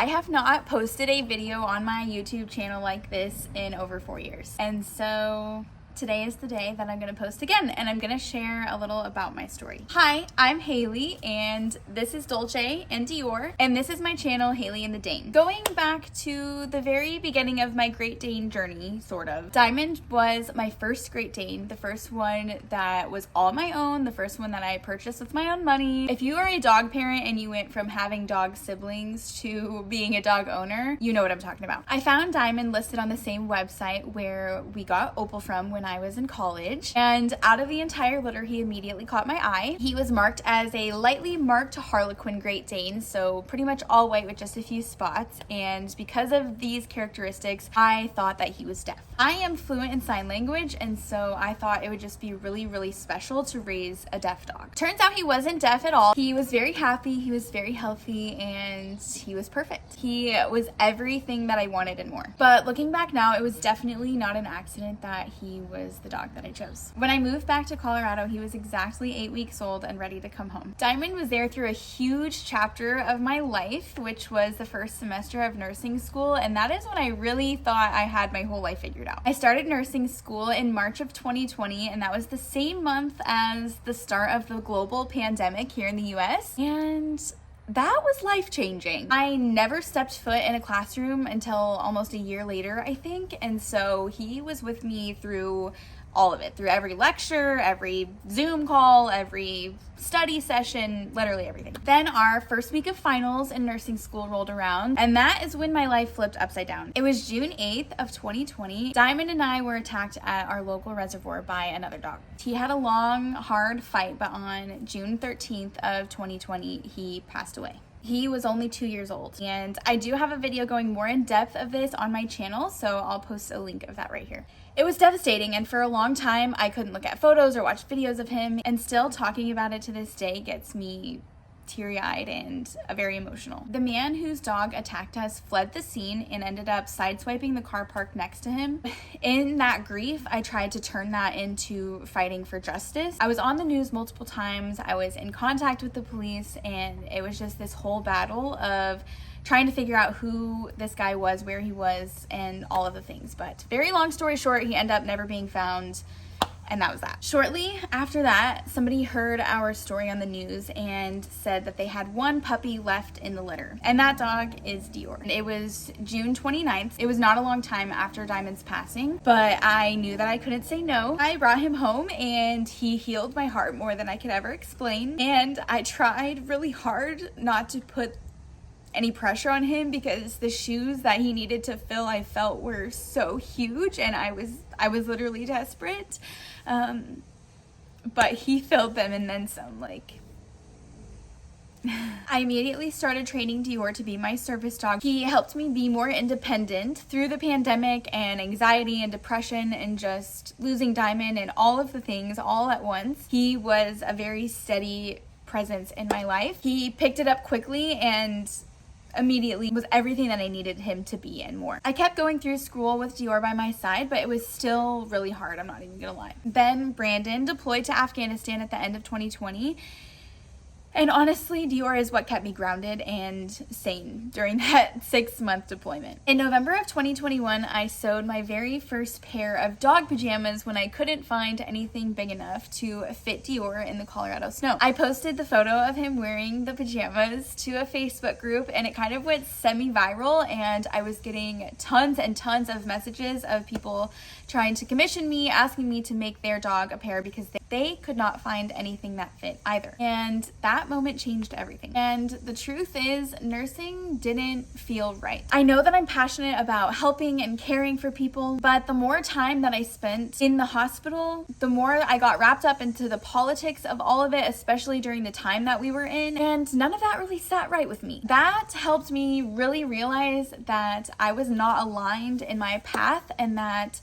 I have not posted a video on my YouTube channel like this in over 4 years. And so today is the day that I'm going to post again, and I'm going to share a little about my story. Hi, I'm Haley, and this is Dolce and Dior, and this is my channel, Haley and the Dane. Going back to the very beginning of my Great Dane journey, sort of, Dymond was my first Great Dane, the first one that was all my own, the first one that I purchased with my own money. If you are a dog parent and you went from having dog siblings to being a dog owner, you know what I'm talking about. I found Dymond listed on the same website where we got Opal from when I was in college, and out of the entire litter he immediately caught my eye. He was marked as a lightly marked harlequin Great Dane, so pretty much all white with just a few spots, and because of these characteristics I thought that he was deaf. I am fluent in sign language, and so I thought it would just be really special to raise a deaf dog. Turns out he wasn't deaf at all. He was very happy, he was very healthy, and he was perfect. He was everything that I wanted and more. But looking back now, it was definitely not an accident that he was the dog that I chose. When I moved back to Colorado, he was exactly 8 weeks old and ready to come home. Dymond was there through a huge chapter of my life, which was the first semester of nursing school, and that is when I really thought I had my whole life figured out. I started nursing school in March of 2020, and that was the same month as the start of the global pandemic here in the US, and that was life-changing. I never stepped foot in a classroom until almost a year later, I think, and so he was with me through all of it, through every lecture, every Zoom call, every study session, literally everything. Then our first week of finals in nursing school rolled around, and that is when my life flipped upside down. It was June 8th of 2020. Dymond and I were attacked at our local reservoir by another dog. He had a long, hard fight, but on June 13th of 2020, he passed away. He was only 2 years old, and I do have a video going more in depth of this on my channel, so I'll post a link of that right here. It was devastating, and for a long time I couldn't look at photos or watch videos of him, and still talking about it to this day gets me teary-eyed and very emotional. The man whose dog attacked us fled the scene and ended up sideswiping the car parked next to him. In that grief, I tried to turn that into fighting for justice. I was on the news multiple times, I was in contact with the police, and it was just this whole battle of trying to figure out who this guy was, where he was, and all of the things. But very long story short, he ended up never being found, and that was that. Shortly after that, somebody heard our story on the news and said that they had one puppy left in the litter, and that dog is Dior. It was June 29th. It was not a long time after Dymond's passing, but I knew that I couldn't say no. I brought him home, and he healed my heart more than I could ever explain, and I tried really hard not to put any pressure on him because the shoes that he needed to fill, I felt, were so huge, and I was literally desperate. But he filled them and then some. I immediately started training Dior to be my service dog. He helped me be more independent through the pandemic and anxiety and depression and just losing Dymond and all of the things all at once. He was a very steady presence in my life. He picked it up quickly and immediately was everything that I needed him to be and more. I kept going through school with Dior by my side, but it was still really hard, I'm not even gonna lie. Then Brandon deployed to Afghanistan at the end of 2020. And honestly, Dior is what kept me grounded and sane during that 6-month deployment. In November of 2021, I sewed my very first pair of dog pajamas when I couldn't find anything big enough to fit Dior in the Colorado snow. I posted the photo of him wearing the pajamas to a Facebook group, and it kind of went semi-viral, and I was getting tons and tons of messages of people trying to commission me, asking me to make their dog a pair because they could not find anything that fit either. And that moment changed everything. And the truth is, nursing didn't feel right. I know that I'm passionate about helping and caring for people, but the more time that I spent in the hospital, the more I got wrapped up into the politics of all of it, especially during the time that we were in, and none of that really sat right with me. That helped me really realize that I was not aligned in my path, and that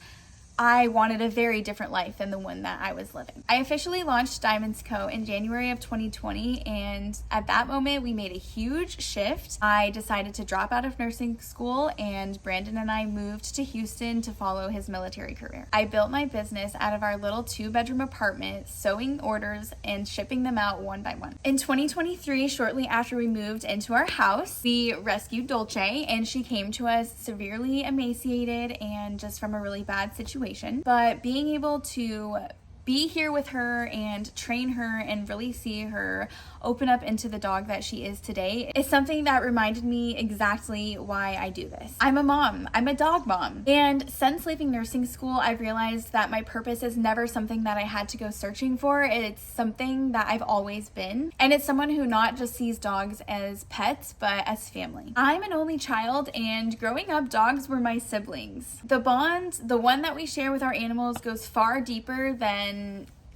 I wanted a very different life than the one that I was living. I officially launched Dymond Co. in January of 2020, and at that moment we made a huge shift. I decided to drop out of nursing school, and Brandon and I moved to Houston to follow his military career. I built my business out of our little 2-bedroom apartment, sewing orders and shipping them out one by one. In 2023, shortly after we moved into our house, we rescued Dolce, and she came to us severely emaciated and just from a really bad situation. But being able to be here with her and train her and really see her open up into the dog that she is today is something that reminded me exactly why I do this. I'm a mom. I'm a dog mom. And since leaving nursing school, I've realized that my purpose is never something that I had to go searching for. It's something that I've always been. And it's someone who not just sees dogs as pets, but as family. I'm an only child, and growing up, dogs were my siblings. The bond, the one that we share with our animals, goes far deeper than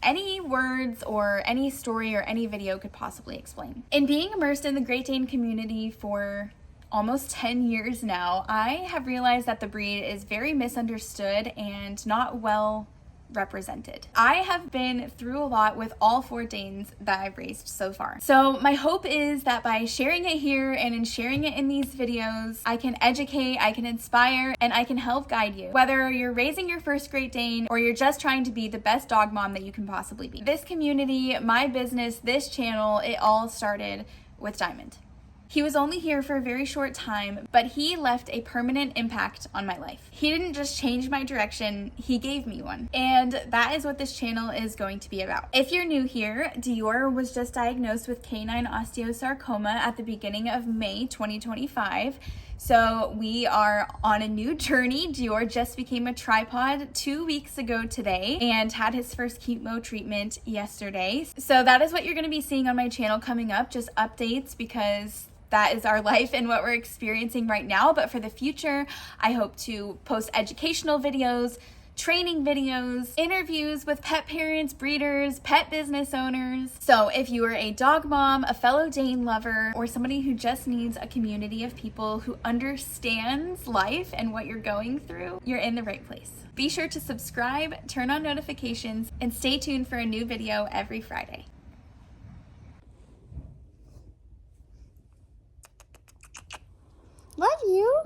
any words or any story or any video could possibly explain. In being immersed in the Great Dane community for almost 10 years now, I have realized that the breed is very misunderstood and not well represented. I have been through a lot with all 4 Danes that I've raised so far. So my hope is that by sharing it here and in sharing it in these videos, I can educate, I can inspire, and I can help guide you. Whether you're raising your first Great Dane or you're just trying to be the best dog mom that you can possibly be. This community, my business, this channel, it all started with Dymond. He was only here for a very short time, but he left a permanent impact on my life. He didn't just change my direction, he gave me one. And that is what this channel is going to be about. If you're new here, Dior was just diagnosed with canine osteosarcoma at the beginning of May 2025. So we are on a new journey. Dior just became a tripod 2 weeks ago today and had his first chemo treatment yesterday. So that is what you're gonna be seeing on my channel coming up, just updates, because that is our life and what we're experiencing right now. But for the future, I hope to post educational videos, training videos, interviews with pet parents, breeders, pet business owners. So if you are a dog mom, a fellow Dane lover, or somebody who just needs a community of people who understands life and what you're going through, you're in the right place. Be sure to subscribe, turn on notifications, and stay tuned for a new video every Friday. Love you.